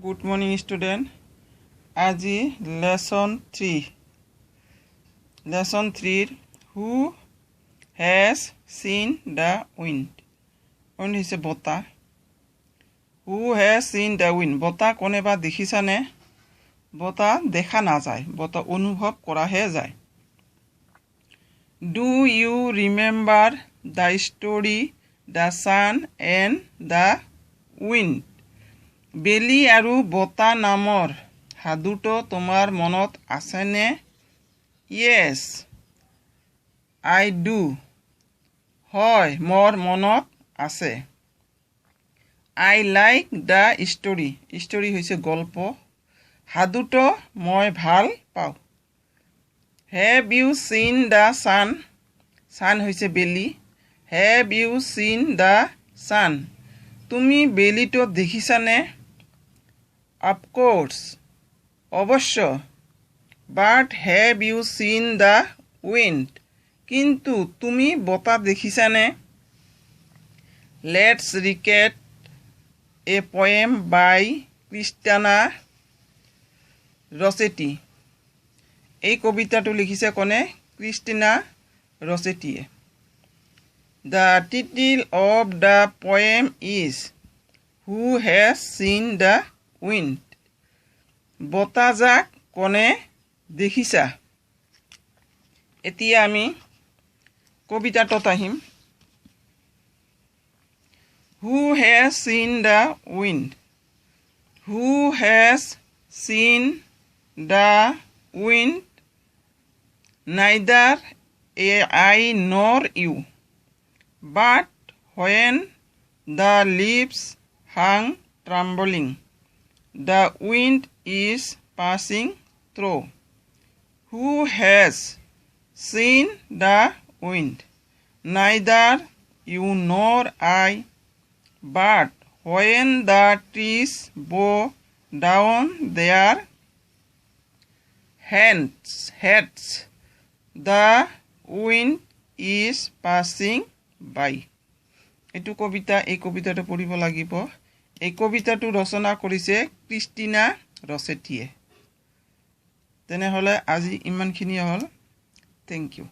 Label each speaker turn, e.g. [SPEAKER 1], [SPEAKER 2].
[SPEAKER 1] Good morning, student. Aji lesson 3. Lesson 3. Who has seen the wind? Wind is a bota. Who has seen the wind? Bota kone ba dekhisa ne? Bota dekha na jay. Bota anubhav kora he jay. Do you remember the story, the sun and the wind? বেলি আৰু বতা নামৰ সাধুটো তোমাৰ মনত আছেনে? Yes, I do. হয়, মোৰ মনত আছে. I like the story. Story হৈছে গল্প. সাধুটো মই ভাল পাওঁ. Have you seen the sun? Sun হৈছে বেলি. Have you seen the sun? তুমি বেলিটো দেখিছানে? Of course. অবশ্য. But have you seen the wind? কিন্তু তুমি বতা দেখিছানে? Let's recite a poem by Christina Rossetti. এই কবিতাটো লিখিছে কোনে? Christina ৰছেটিয়ে. The title of the poem is Who has seen the wind? বতাজাক কোনে দেখিছা? এতিয়া আমি কবিতাটোত আহিম. Who has seen the wind? Who has seen the wind? Neither I nor you. But when the leaves hang trembling, the wind is passing through. Who has seen the wind? Neither you nor I. But when the trees bow down their heads, the wind is passing by. এটু কবিতা এই কবিতাটো পঢ়িব লাগিব. এই কবিতাটো ৰচনা কৰিছে Christina ৰছেটিয়ে. তেনেহলে আজি ইমানখিনি হ'ল. Thank U.